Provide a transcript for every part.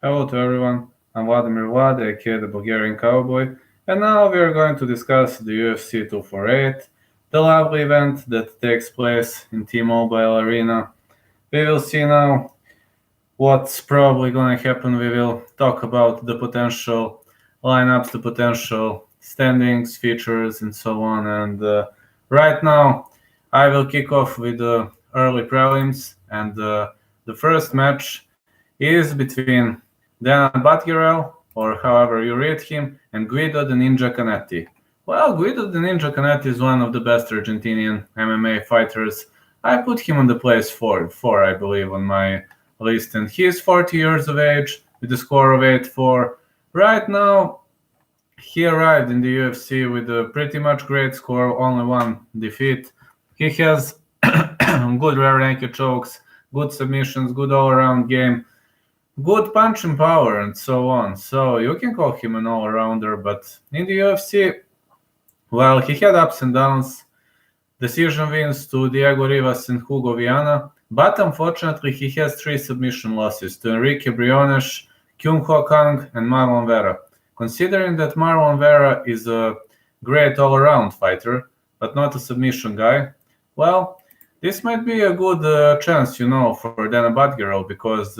Hello to everyone. I'm Vladimir Vlad, aka the Bulgarian Cowboy, and now we are going to discuss the UFC 248, the lovely event that takes place in T-Mobile Arena. We will see now what's probably going to happen. We will talk about the potential lineups, the potential standings, features, and so on. And right now, I will kick off with the early prelims, and the first match is between Dan Batgerel, or however you read him, and Guido the Ninja Canetti. Well, Guido the Ninja Canetti is one of the best Argentinian MMA fighters. I put him on the place four, I believe, on my list, and he is 40 years of age with a score of 8-4. Right now, he arrived in the UFC with a pretty much great score, only one defeat. He has good rear naked chokes, good submissions, good all-around game, good punching power, and so on. So you can call him an all-rounder, but in the UFC, well, he had ups and downs. Decision wins to Diego Rivas and Hugo Viana, but unfortunately he has three submission losses to Enrique Briones, Kyung Ho Kang, and Marlon Vera. Considering that Marlon Vera is a great all-around fighter, but not a submission guy, well, this might be a good chance, for Dana Badgerel, because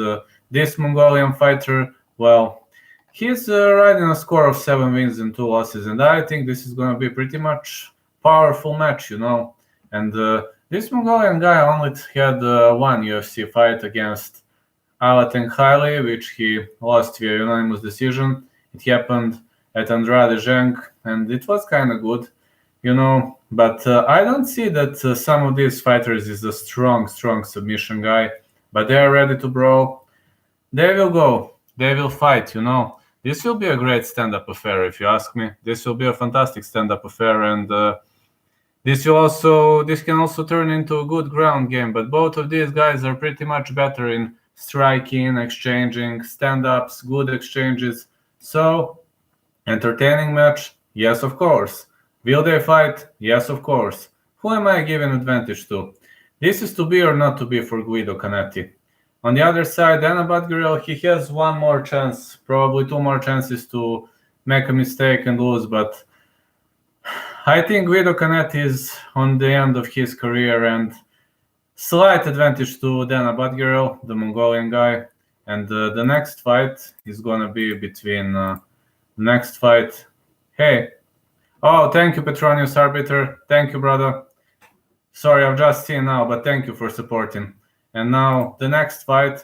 this Mongolian fighter, well, he's riding a score of 7 wins and 2 losses, and I think this is going to be pretty much powerful match, And this Mongolian guy only had one UFC fight against Alaten Haile, which he lost via unanimous decision. It happened at Andrade Zheng, and it was kind of good, But I don't see that some of these fighters is a strong submission guy, but they are ready to brawl. They will go. They will fight, This will be a great stand-up affair, if you ask me. This will be a fantastic stand-up affair, and this can also turn into a good ground game. But both of these guys are pretty much better in striking, exchanging, stand-ups, good exchanges. So, entertaining match? Yes, of course. Will they fight? Yes, of course. Who am I giving advantage to? This is to be or not to be for Guido Canetti. On the other side, Anna Badgerel, he has one more chance, probably two more chances to make a mistake and lose, but I think Guido Canetti is on the end of his career, and slight advantage to Dana Badgerel, the Mongolian guy. And the next fight is going to be between next fight. Hey, oh, thank you, Petronius Arbiter. Thank you, brother. Sorry, I've just seen now, but thank you for supporting. And now the next fight,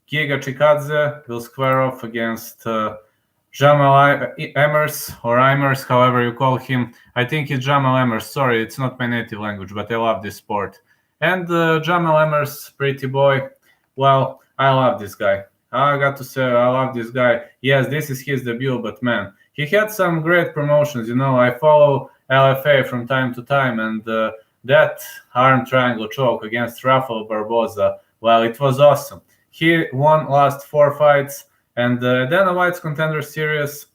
Giga Chikadze will square off against Jamal Emers, or Imers, however you call him. I think it's Jamal Emers. Sorry, it's not my native language, but I love this sport. And Jamal Emers, pretty boy, well, I love this guy. I got to say, I love this guy. Yes, this is his debut, but man, he had some great promotions. I follow LFA from time to time, and that arm triangle choke against Rafael Barboza, well, it was awesome. He won last 4 fights, and Dana White's Contender Series,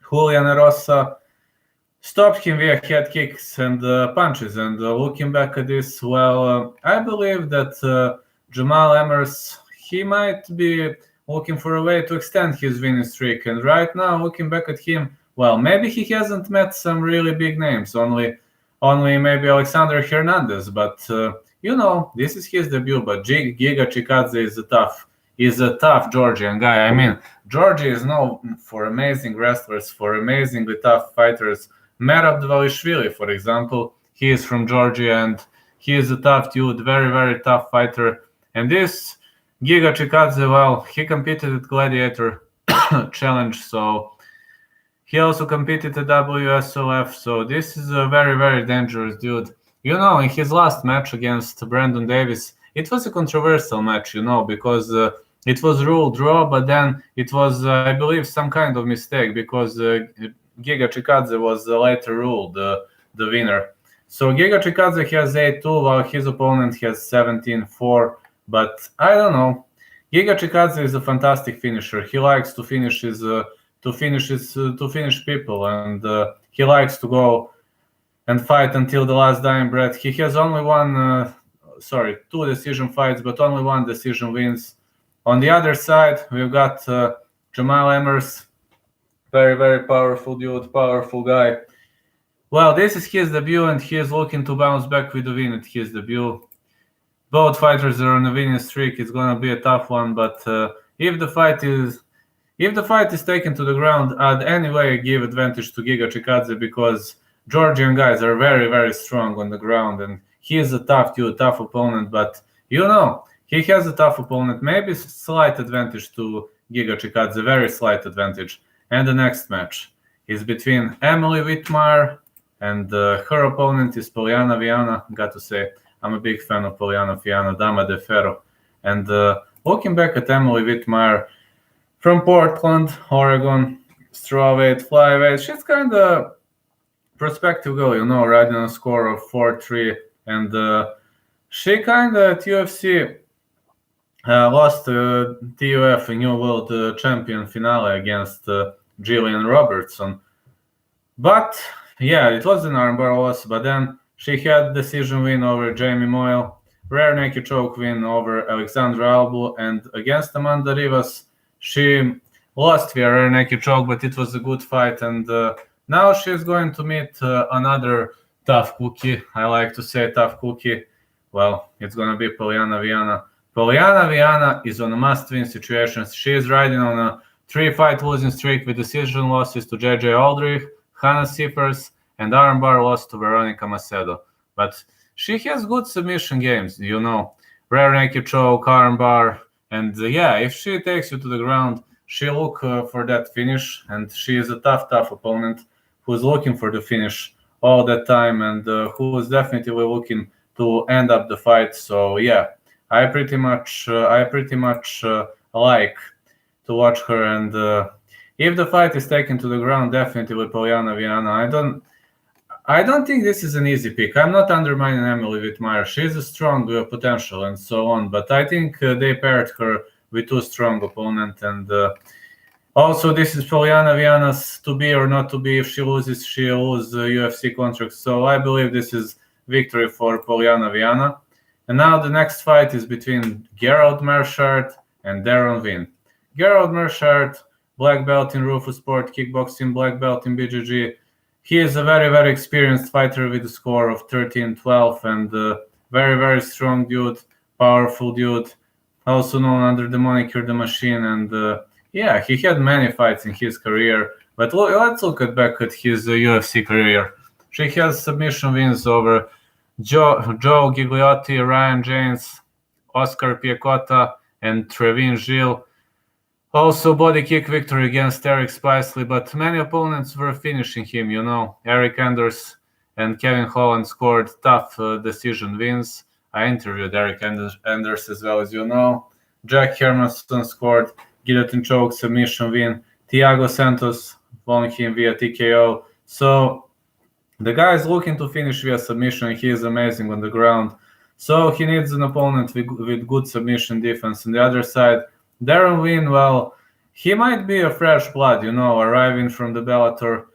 Julian Erosa stopped him via head kicks and punches. And looking back at this, well, I believe that Jamal Emers, he might be looking for a way to extend his winning streak. And right now, looking back at him, well, maybe he hasn't met some really big names, only maybe Alexander Hernandez, but this is his debut. But Giga Chikadze is a tough Georgian guy. I mean, Georgia is known for amazing wrestlers, for amazingly tough fighters. Merab Dvalishvili, for example, he is from Georgia, and he is a tough dude, very, very tough fighter. And this Giga Chikadze, well, he competed at Gladiator Challenge, so he also competed at WSOF, so this is a very, very dangerous dude. In his last match against Brandon Davis, it was a controversial match, because it was ruled draw, but then it was, I believe, some kind of mistake, because Giga Chikadze was later ruled the winner. So Giga Chikadze has 8-2, while his opponent has 17-4, but I don't know. Giga Chikadze is a fantastic finisher. He likes to finish people, and he likes to go and fight until the last dying breath. He has only two decision fights, but only one decision wins. On the other side, we've got Jamal Emmers, very, very powerful dude, powerful guy. Well, this is his debut, and he is looking to bounce back with a win at his debut. Both fighters are on a winning streak. It's gonna be a tough one, but if the fight is taken to the ground, I'd anyway give advantage to Giga Chikadze because Georgian guys are very, very strong on the ground, and he is a tough dude, tough opponent. But he has a tough opponent. Maybe slight advantage to Giga Chikadze, very slight advantage. And the next match is between Emily Whitmire and her opponent is Poliana Viana. Got to say, I'm a big fan of Poliana Viana, Dama de Ferro. And looking back at Emily Whitmire from Portland, Oregon, strawweight, flyweight, she's kind of prospective girl, riding on a score of 4-3. And she kind of at UFC lost TUF, a New World Champion finale against Jillian Robertson. But yeah, it was an armbar loss, but then she had decision win over Jamie Moyle, rare naked choke win over Alexandra Albu, and against Amanda Rivas, she lost via rare naked choke, but it was a good fight. And now she's going to meet another tough cookie. I like to say tough cookie. Well, it's going to be Poliana Viana. Poliana Viana is on a must-win situation. She is riding on a 3-fight losing streak with decision losses to JJ Aldrich, Hannah Siffers, and armbar loss to Veronica Macedo. But she has good submission games, rare naked choke, armbar, and if she takes you to the ground, she look for that finish, and she is a tough opponent who's looking for the finish all that time, and who is definitely looking to end up the fight. So yeah, I pretty much like to watch her, and if the fight is taken to the ground, definitely with Poliana Viana. I don't think this is an easy pick. I'm not undermining Emily Whitmire. She's a strong potential and so on, but I think they paired her with two strong opponents, and also this is Poliana Viana's to be or not to be. If she loses, she loses the UFC contract. So I believe this is victory for Poliana Viana. And now the next fight is between Gerald Meerschaert and Darren Wynn. Gerald Meerschaert, black belt in Rufus Sport Kickboxing, black belt in BJJ. He is a very, very experienced fighter with a score of 13-12 and very, very strong dude, powerful dude, also known under the moniker The Machine. And he had many fights in his career. But let's look back at his UFC career. She has submission wins over Joe Gigliotti, Ryan James, Oscar Piecota, and Trevin Gilles. Also body kick victory against Eric Spicely, but many opponents were finishing him, Eric Anders and Kevin Holland scored tough decision wins. I interviewed Eric Anders as well, as you know. Jack Hermanson scored guillotine choke submission win. Thiago Santos won him via TKO. So the guy is looking to finish via submission. He is amazing on the ground. So he needs an opponent with good submission defense. On the other side, Darren Wynn, well, he might be a fresh blood, arriving from the Bellator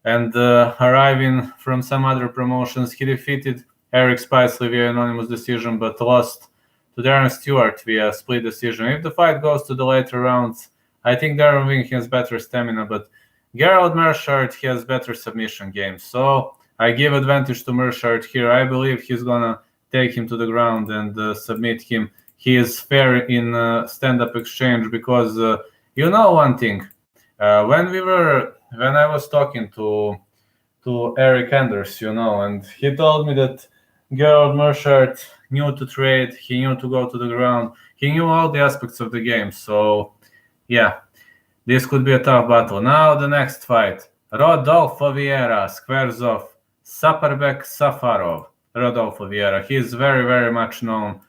and arriving from some other promotions. He defeated Eric Spicely via anonymous decision, but lost to Darren Stewart via split decision. If the fight goes to the later rounds, I think Darren Wynn has better stamina, but Gerald Meerschaert has better submission games. So I give advantage to Meerschaert here. I believe he's going to take him to the ground and submit him. He is fair in stand-up exchange because one thing. When I was talking to Eric Anders, and he told me that Gerald Meerschaert knew to trade, he knew to go to the ground, he knew all the aspects of the game. So yeah, this could be a tough battle. Now the next fight: Rodolfo Vieira squares off Saparbek Safarov. Rodolfo Vieira. He is very, very much known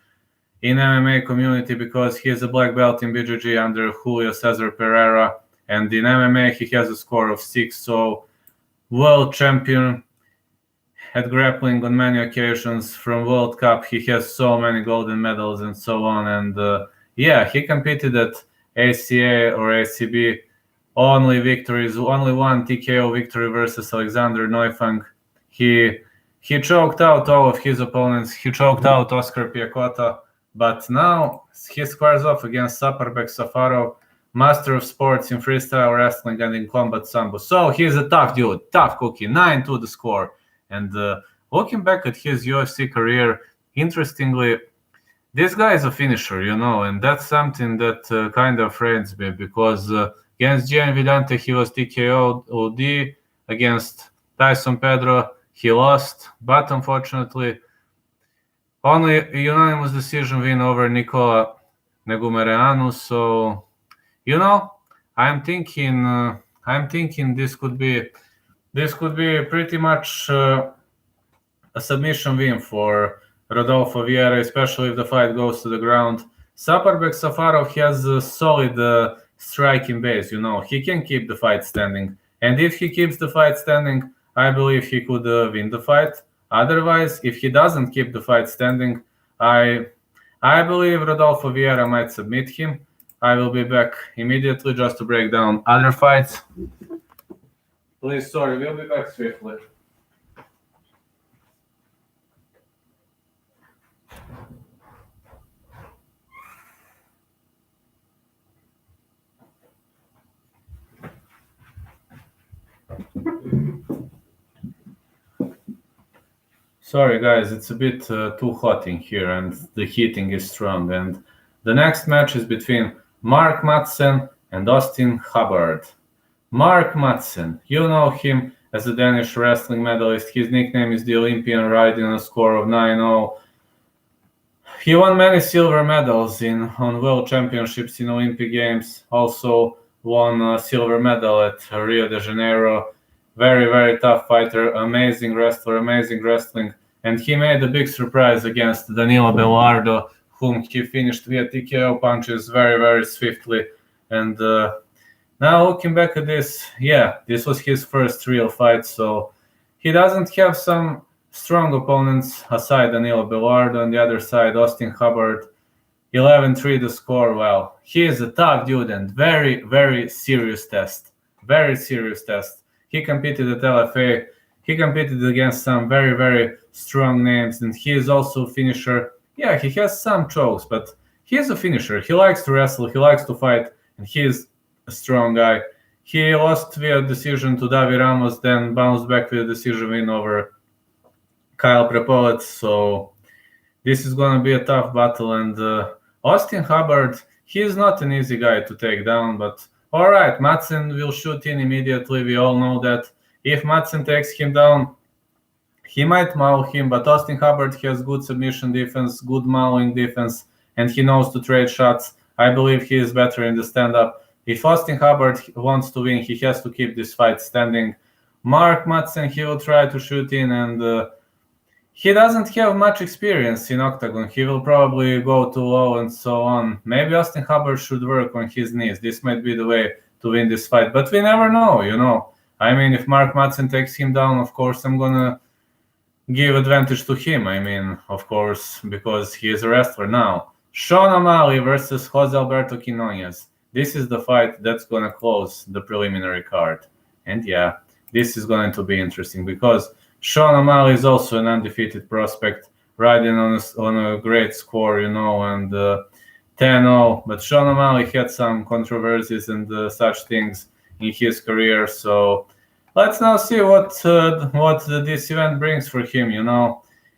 in MMA community because he is a black belt in BJJ under Julio Cesar Pereira, and in MMA he has a score of 6. So world champion at grappling on many occasions. From World Cup he has so many golden medals and so on. And he competed at ACA or ACB. Only victories, only one TKO victory versus Alexander Neufang. He choked out all of his opponents. He choked out Oscar Piecota, But now he squares off against Saparbek Safarov, master of sports in freestyle wrestling and in combat sambo. So he's a tough dude, tough cookie, 9-2 the score. And looking back at his UFC career, interestingly, this guy is a finisher, and that's something that kind of frightens me because against Gian Villante, he was TKO OD. Against Tyson Pedro, he lost, but unfortunately, only a unanimous decision win over Nicola Negumereanu. So, I'm thinking this could be pretty much a submission win for Rodolfo Vieira, especially if the fight goes to the ground. Saparbek Safarov has a solid striking base. He can keep the fight standing, and if he keeps the fight standing, I believe he could win the fight. Otherwise, if he doesn't keep the fight standing, I believe Rodolfo Vieira might submit him. I will be back immediately just to break down other fights. Please, sorry, we'll be back swiftly. Sorry guys, it's a bit too hot in here and the heating is strong. And the next match is between Mark Madsen and Austin Hubbard. Mark Madsen, you know him as a Danish wrestling medalist. His nickname is the Olympian, riding a score of 9-0. He won many silver medals on World Championships in Olympic Games. Also won a silver medal at Rio de Janeiro. Very, very tough fighter, amazing wrestler, amazing wrestling. And he made a big surprise against Danilo Belardo, whom he finished via TKO punches very, very swiftly. And now looking back at this, this was his first real fight. So he doesn't have some strong opponents aside Danilo Belardo. On the other side, Austin Hubbard, 11-3 the score. Well, he is a tough dude and very, very serious test. Very serious test. He competed at LFA. He competed against some very, very strong names, and he is also a finisher. Yeah, he has some chokes, but he is a finisher. He likes to wrestle, he likes to fight, and he is a strong guy. He lost via decision to Davi Ramos, then bounced back with a decision win over Kyle Prepolec. So this is going to be a tough battle, and Austin Hubbard, he is not an easy guy to take down, but all right, Madsen will shoot in immediately. We all know that. If Madsen takes him down, he might maul him, but Austin Hubbard has good submission defense, good mauling defense, and he knows to trade shots. I believe he is better in the stand-up. If Austin Hubbard wants to win, he has to keep this fight standing. Mark Madsen, he will try to shoot in, and he doesn't have much experience in octagon. He will probably go too low and so on. Maybe Austin Hubbard should work on his knees. This might be the way to win this fight, but we never know, I mean, if Mark Madsen takes him down, of course, I'm going to give advantage to him. I mean, of course, because he is a wrestler now. Sean O'Malley versus Jose Alberto Quinones. This is the fight that's going to close the preliminary card. And yeah, this is going to be interesting because Sean O'Malley is also an undefeated prospect, riding on a great score, and 10-0. But Sean O'Malley had some controversies and such things in his career. So let's now see what this event brings for him.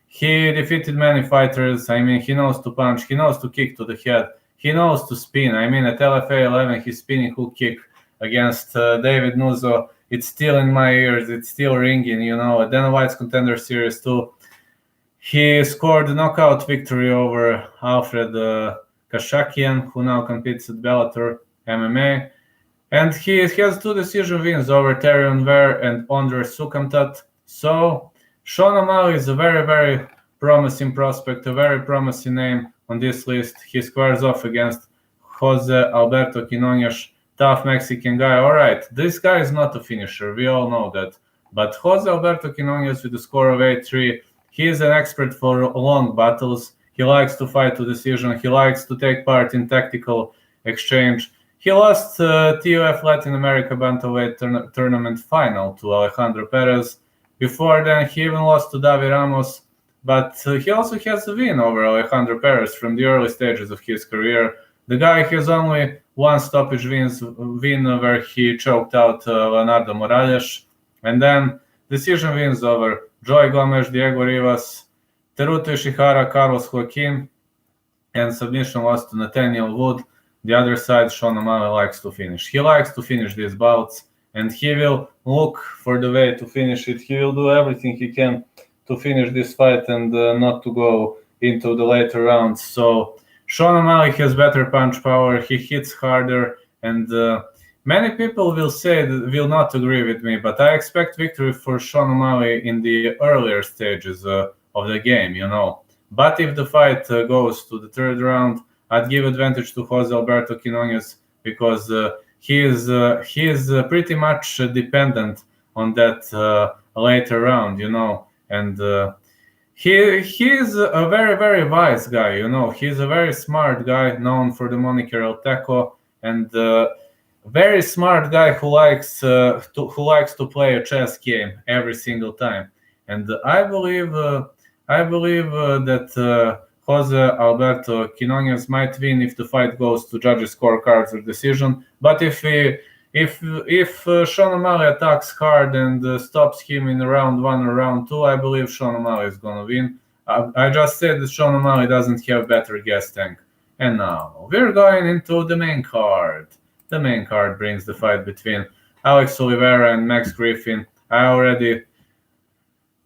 He defeated many fighters. I mean, he knows to punch, he knows to kick to the head, he knows to spin. I mean, at LFA 11, his spinning hook kick against David Nuzo, it's still in my ears, it's still ringing. At Dana White's Contender Series 2, he scored a knockout victory over Alfred Kashakian, who now competes at Bellator MMA. And he has 2 decision wins over Terion Ware and Ondrej Sukamtat. So Sean O'Malley is a very, very promising prospect, a very promising name on this list. He squares off against Jose Alberto Quinones, tough Mexican guy. All right, this guy is not a finisher. We all know that. But Jose Alberto Quinones with a score of 8-3, he is an expert for long battles. He likes to fight to decision. He likes to take part in tactical exchange. He lost TUF Latin America Bantamweight tournament final to Alejandro Perez. Before then, he even lost to Davi Ramos. but he also has a win over Alejandro Perez from the early stages of his career. The guy has only one stoppage win where he choked out Leonardo Morales, and then decision wins over Joy Gomes, Diego Rivas, Teruto Ishihara, Carlos Joaquin, and submission loss to Nathaniel Wood. The other side, Sean O'Malley likes to finish. He likes to finish these bouts, and he will look for the way to finish it. He will do everything he can to finish this fight and not to go into the later rounds. So Sean O'Malley has better punch power. He hits harder, and many people will not agree with me, but I expect victory for Sean O'Malley in the earlier stages of the game. But if the fight goes to the third round, I'd give advantage to Jose Alberto Quinones because he is pretty much dependent on that later round, and he is a very very wise guy. He's a very smart guy, known for the moniker El Teco, and very smart guy who likes to play a chess game every single time. And I believe that Jose Alberto Quinones might win if the fight goes to judges' scorecards or decision. But if Sean O'Malley attacks hard and stops him in round 1 or round 2, I believe Sean O'Malley is gonna win. I just said that Sean O'Malley doesn't have better gas tank. And now we're going into the main card. The main card brings the fight between Alex Oliveira and Max Griffin. I already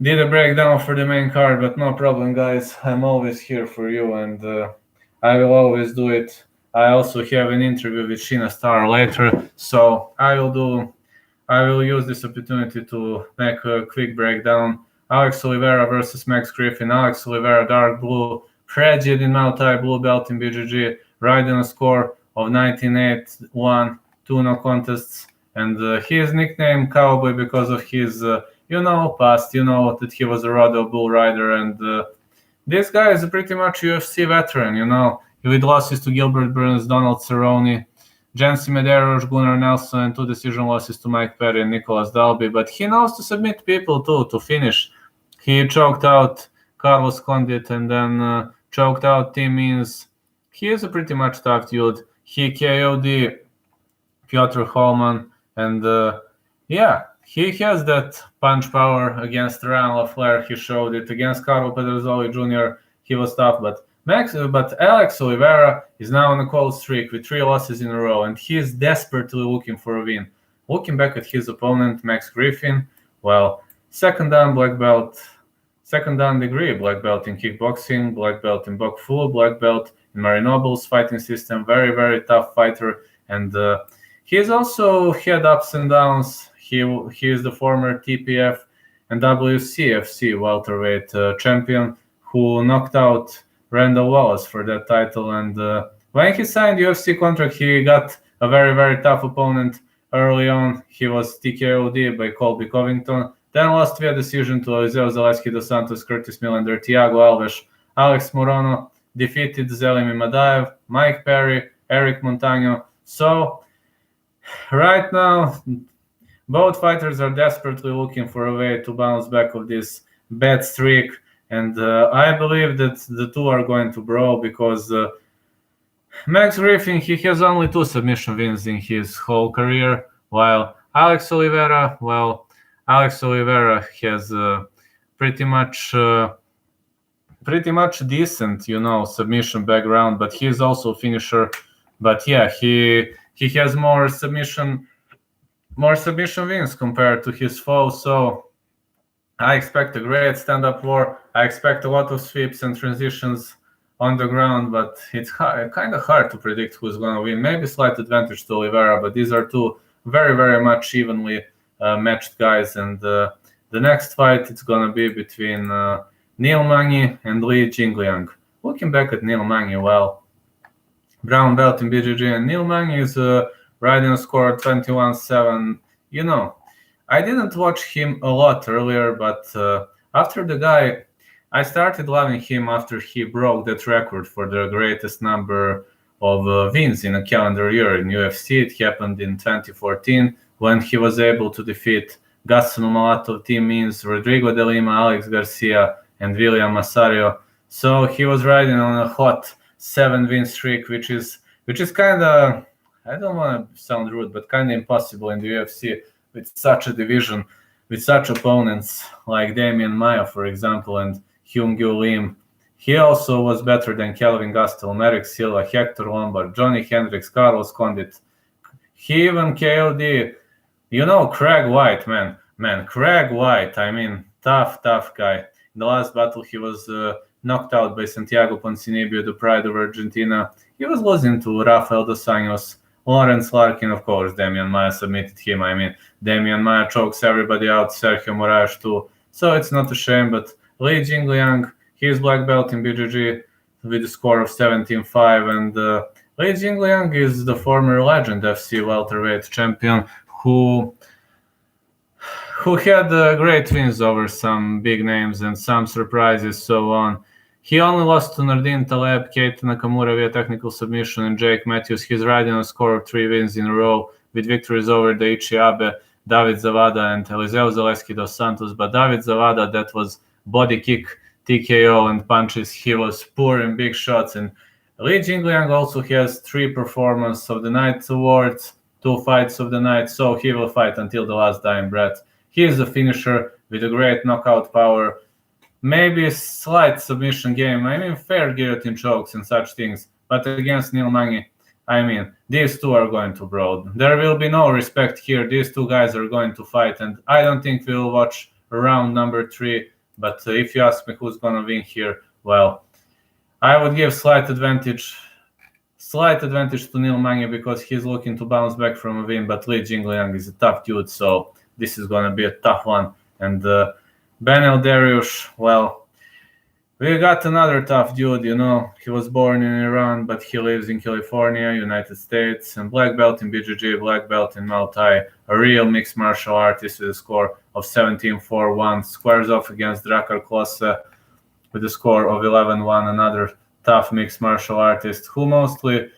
did a breakdown for the main card, but no problem, guys. I'm always here for you, and I will always do it. I also have an interview with Sheena Starr later, so I will use this opportunity to make a quick breakdown. Alex Oliveira versus Max Griffin. Alex Oliveira, dark blue, Fred in Muay Thai, blue belt in BJJ, riding a score of 19-8-1, 2 no contests, and he is nicknamed Cowboy because of his past, that he was a rodeo bull rider, and this guy is a pretty much UFC veteran, with losses to Gilbert Burns, Donald Cerrone, Jancy Medeiros, Gunnar Nelson, and 2 decision losses to Mike Perry and Nicolas Dalby, but he knows to submit people too, to finish. He choked out Carlos Condit and then choked out Tim Means. He is a pretty much tough dude. He KO'd Piotr Holman, and he has that punch power against Ryan LaFleur. He showed it against Carlo Pedersoli Jr. He was tough, but Alex Oliveira is now on a cold streak with 3 losses in a row, and he is desperately looking for a win. Looking back at his opponent, Max Griffin, second dan degree black belt in kickboxing, black belt in Bok Fu, black belt in Marinoble's fighting system. Very very tough fighter, and he's also had ups and downs. He is the former TPF and WCFC welterweight champion who knocked out Randall Wallace for that title. And when he signed UFC contract, he got a very, very tough opponent early on. He was TKO'd by Colby Covington, then lost via decision to Eliseo Zaleski dos Santos, Curtis Millender, Thiago Alves, Alex Morono, defeated Zelim Madaev, Mike Perry, Eric Montano. So right now, both fighters are desperately looking for a way to bounce back of this bad streak, and I believe that the two are going to brawl because Max Griffin, he has only 2 submission wins in his whole career, while Alex Oliveira has pretty much decent, submission background, but he is also a finisher. But yeah, he has more submission wins compared to his foe, so I expect a great stand-up war. I expect a lot of sweeps and transitions on the ground, but it's kind of hard to predict who's going to win. Maybe slight advantage to Oliveira, but these are 2 very, very much evenly matched guys, and the next fight, it's going to be between Neil Magny and Li Jingliang. Looking back at Neil Magny, brown belt in BJJ, and Neil Magny is riding a score 21-7. I didn't watch him a lot earlier, but after the guy, I started loving him after he broke that record for the greatest number of wins in a calendar year in UFC. It happened in 2014 when he was able to defeat Gaston Malatov, Tim Means, Rodrigo de Lima, Alex Garcia, and William Massario. So he was riding on a hot 7-win streak, which is kind of, I don't want to sound rude, but kind of impossible in the UFC with such a division, with such opponents like Damian Maia, for example, and Hyun-Gyu Lim. He also was better than Kelvin Gastelum, Eric Silva, Hector Lombard, Johnny Hendricks, Carlos Condit. He even KO'd, Craig White, man, Craig White. I mean, tough guy. In the last battle, he was knocked out by Santiago Ponzinibbio, the pride of Argentina. He was losing to Rafael dos Anjos, Lawrence Larkin, of course. Damian Maia submitted him. I mean, Damian Maia chokes everybody out, Sergio Moraes too. So it's not a shame, but Li Jingliang, he is black belt in BJJ with a score of 17-5, and Li Jingliang is the former Legend FC welterweight champion who had great wins over some big names and some surprises, so on. He only lost to Nordin Taleb, Keita Nakamura via technical submission, and Jake Matthews. He's riding a score of 3 wins in a row with victories over Daichi Abe, David Zavada, and Eliseo Zaleski dos Santos. But David Zavada, that was body kick, TKO, and punches. He was poor in big shots. And Li Jingliang also has 3 Performance of the Night awards, 2 Fights of the Night, so he will fight until the last dying breath. He is a finisher with a great knockout power, maybe a slight submission game. I mean, fair guillotine chokes and such things. But against Neil Magny, I mean, these two are going to brawl. There will be no respect here. These two guys are going to fight, and I don't think we'll watch round number 3. But if you ask me who's going to win here, well, I would give slight advantage to Neil Magny because he's looking to bounce back from a win. But Li Jingliang is a tough dude, so this is going to be a tough one. And Benel Dariush, well, we got another tough dude, He was born in Iran, but he lives in California, United States, and black belt in BJJ, black belt in Muay Thai, a real mixed martial artist with a score of 17-4-1, squares off against Drakar Klose with a score of 11-1, another tough mixed martial artist who mostly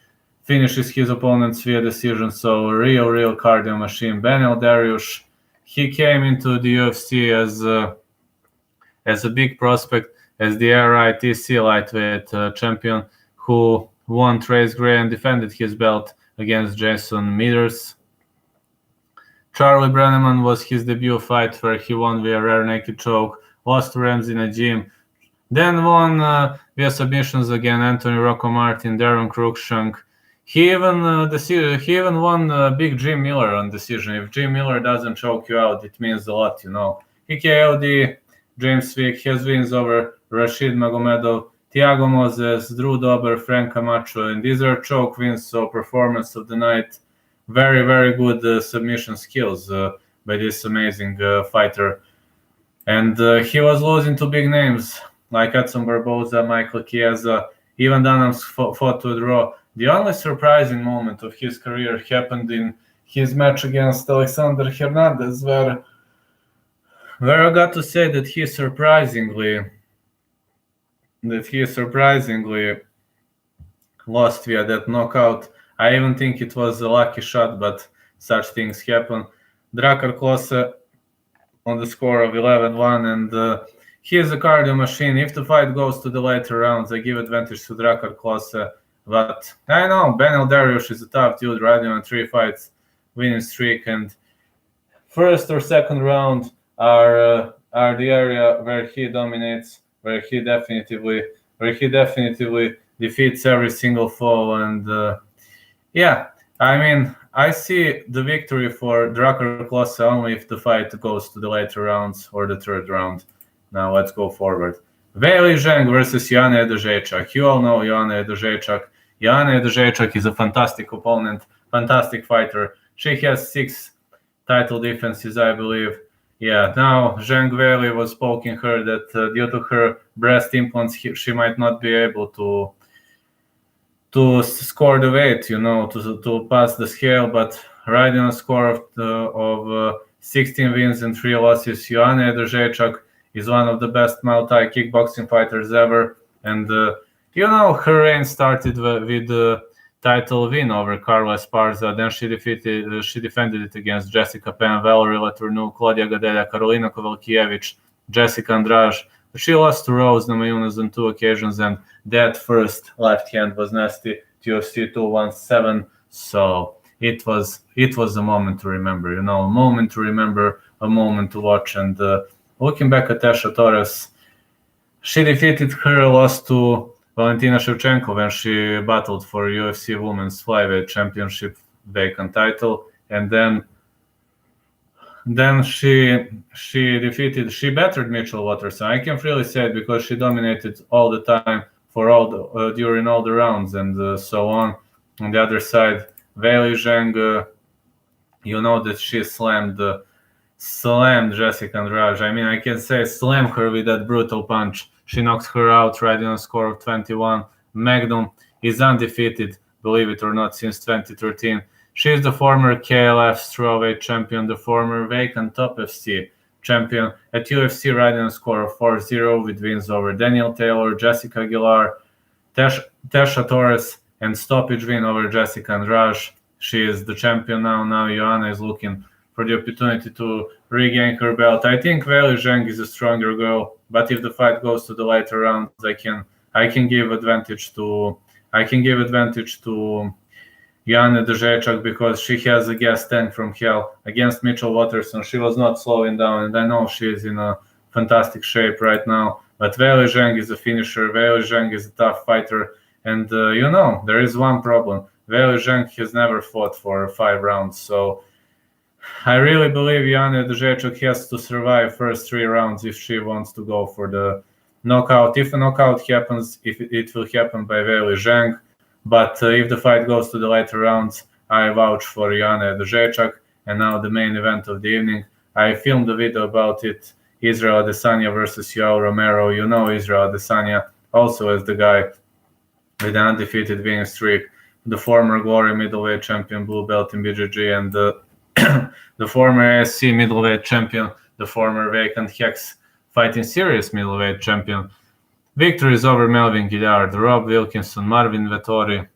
finishes his opponents via decision, so a real cardio machine. Benel Dariush, he came into the UFC as a big prospect, as the RITC lightweight champion who won Trace Gray and defended his belt against Jason Meters. Charlie Brenneman was his debut fight where he won via rear naked choke, lost to Ramsey Najim, then won via submissions against Anthony Rocco Martin, Darren Cruikshank. He even won Big Jim Miller on decision. If Jim Miller doesn't choke you out, it means a lot, He KO'd James Vick, has wins over Rashid Magomedov, Thiago Moses, Drew Dober, Frank Camacho, and these are choke wins, so Performance of the Night. Very good submission skills by this amazing fighter. And he was losing to big names like Edson Barboza, Michael Chiesa, even Dunham fought to a draw. The only surprising moment of his career happened in his match against Alexander Hernandez, where I got to say that he surprisingly lost via that knockout. I even think it was a lucky shot, but such things happen. Drakar Klose on the score of 11-1, and he is a cardio machine. If the fight goes to the later rounds, I give advantage to Drakar Klose. But I know Benel Dariush is a tough dude, riding on 3 fights winning streak, and first or second round are the area where he dominates, where he definitively defeats every single foe. And I mean, I see the victory for Drakar Klose only if the fight goes to the later rounds or the 3rd round. Now let's go forward. Weili Zheng versus Joanna Jedrzejczak. You all know Joanna Jedrzejczak. Joanna Jedrzejczak is a fantastic opponent, fantastic fighter. She has 6 title defenses, I believe. Yeah, now Zheng Weili was poking her that due to her breast implants, she might not be able to score the weight, to pass the scale. But riding a score of 16 wins and 3 losses, Joanna Jedrzejczak is one of the best Muay Thai kickboxing fighters ever. And, her reign started with the title win over Carla Esparza. Then she defended it against Jessica Penn, Valerie Letourneau, Claudia Gadelha, Karolina Kovalkiewicz, Jessica Andrade, She lost to Rose Namajunas on 2 occasions, and that first left hand was nasty. UFC 217. So it was a moment to remember. A moment to remember, a moment to watch. And looking back at Tasha Torres, she defeated her, lost to Valentina Shevchenko when she battled for UFC Women's Flyweight Championship vacant title, and then she bettered Mitchell Watterson. I can't really say it because she dominated all the time for during all the rounds and so on. On the other side, Weili Zhang, that she slammed Jessica Andrade. I mean, I can say slam her with that brutal punch. She knocked her out right in a score of 21. Magnum is undefeated, believe it or not, since 2013. She is the former KLF strawweight champion, the former vacant top FC champion at UFC, riding a score of 4-0 with wins over Danielle Taylor, Jessica Aguilar, Tasha Torres, and stoppage win over Jessica Andrade. She is the champion now. Now Joanna is looking for the opportunity to regain her belt. I think Weili Zhang is a stronger girl, but if the fight goes to the later rounds, I can give advantage to Joanna Jędrzejczyk because she has a gas tank from hell. Against Mitchell Watterson, she was not slowing down, and I know she is in a fantastic shape right now. But Weili Zhang is a finisher. Weili Zhang is a tough fighter, and there is one problem. Weili Zhang has never fought for 5 rounds, so I really believe Joanna Jędrzejczyk has to survive first 3 rounds if she wants to go for the knockout. If a knockout happens, it will happen by Weili Zhang. But if the fight goes to the later rounds, I vouch for Joanna Jędrzejczyk. And now the main event of the evening. I filmed a video about it. Israel Adesanya versus Yoel Romero. You know Israel Adesanya also as the guy with an undefeated winning streak, the former Glory middleweight champion, blue belt in BJJ, and the former ASC middleweight champion, the former vacant Hex Fighting Series middleweight champion. Victories over Melvin Guillard, Rob Wilkinson, Marvin Vettori,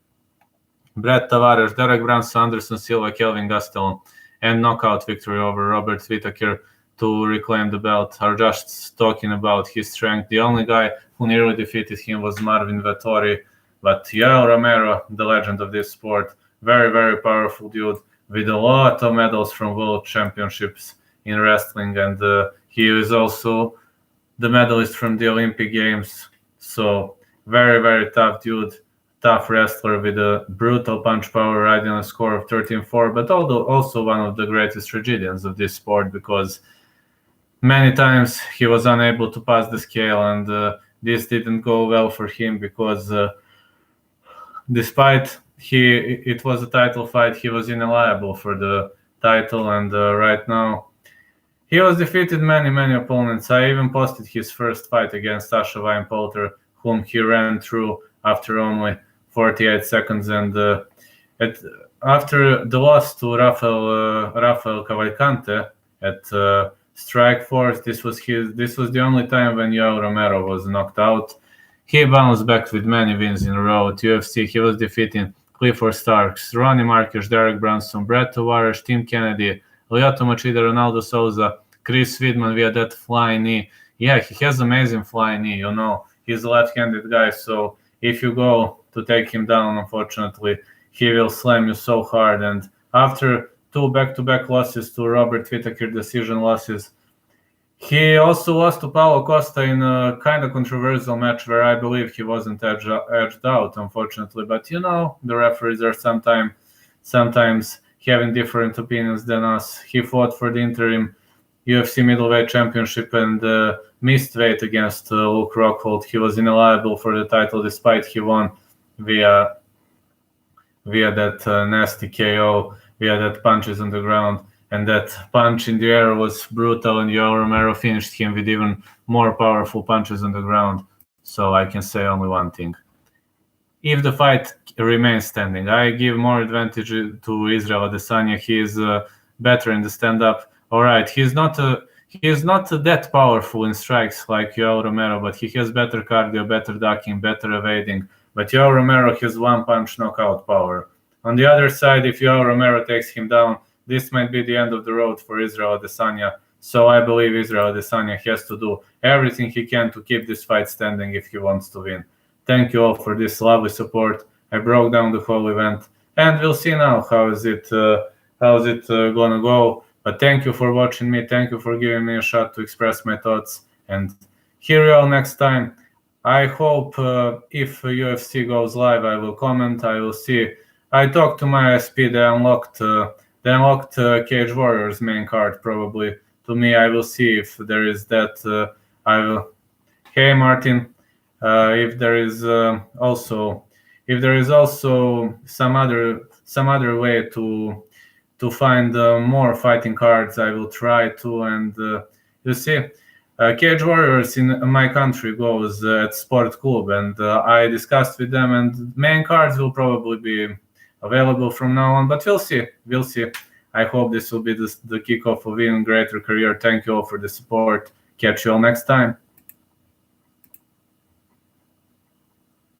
Brett Tavares, Derek Brunson, Anderson Silva, Kelvin Gastelum, and knockout victory over Robert Whittaker to reclaim the belt. Are just talking about his strength. The only guy who nearly defeated him was Marvin Vettori, but Yoel Romero, the legend of this sport, very, very powerful dude with a lot of medals from world championships in wrestling, and he is also the medalist from the Olympic Games. So very, very tough dude, tough wrestler with a brutal punch power, riding a score of 13-4, but also one of the greatest tragedians of this sport because many times he was unable to pass the scale, and this didn't go well for him because despite it was a title fight, he was ineligible for the title, and right now he was defeated many opponents. I even posted his first fight against Sasha Weinpolter, whom he ran through after only 48 seconds. And after the loss to Rafael Cavalcante at Strikeforce, this was the only time when Yoel Romero was knocked out. He bounced back with many wins in a row at UFC. He was defeating Clifford Starks, Ronnie Marquez, Derek Brunson, Brett Tavares, Tim Kennedy, Lyoto Machida, Ronaldo Souza, Chris Weidman via that flying knee. Yeah, he has amazing flying knee, He's a left-handed guy, so if you go to take him down, unfortunately, he will slam you so hard. And after 2 back-to-back losses to Robert Whittaker, decision losses, he also lost to Paulo Costa in a kind of controversial match where I believe he wasn't edged out, unfortunately. But the referees are sometimes having different opinions than us. He fought for the interim UFC middleweight championship and missed weight against Luke Rockhold. He was ineligible for the title despite he won via that nasty KO, via that punches on the ground. And that punch in the air was brutal, and Yoel Romero finished him with even more powerful punches on the ground. So I can say only one thing. If the fight remains standing, I give more advantage to Israel Adesanya. He is better in the stand-up. All right, he's not that powerful in strikes like Yoel Romero, but he has better cardio, better ducking, better evading. But Yoel Romero has one-punch knockout power. On the other side, if Yoel Romero takes him down, this might be the end of the road for Israel Adesanya. So I believe Israel Adesanya has to do everything he can to keep this fight standing if he wants to win. Thank you all for this lovely support. I broke down the whole event, and we'll see now how is it gonna go. But thank you for watching me. Thank you for giving me a shot to express my thoughts. And hear you all next time. I hope if UFC goes live, I will comment. I will see. I talked to my SP. They unlocked Cage Warriors main card probably. To me, I will see if there is that. I will. Hey Martin, if there is also some other way to find more fighting cards, I will try to. And you see, Cage Warriors in my country goes at Sport Club, and I discussed with them, and main cards will probably be available from now on. But we'll see. We'll see. I hope this will be the kickoff of even greater career. Thank you all for the support. Catch you all next time.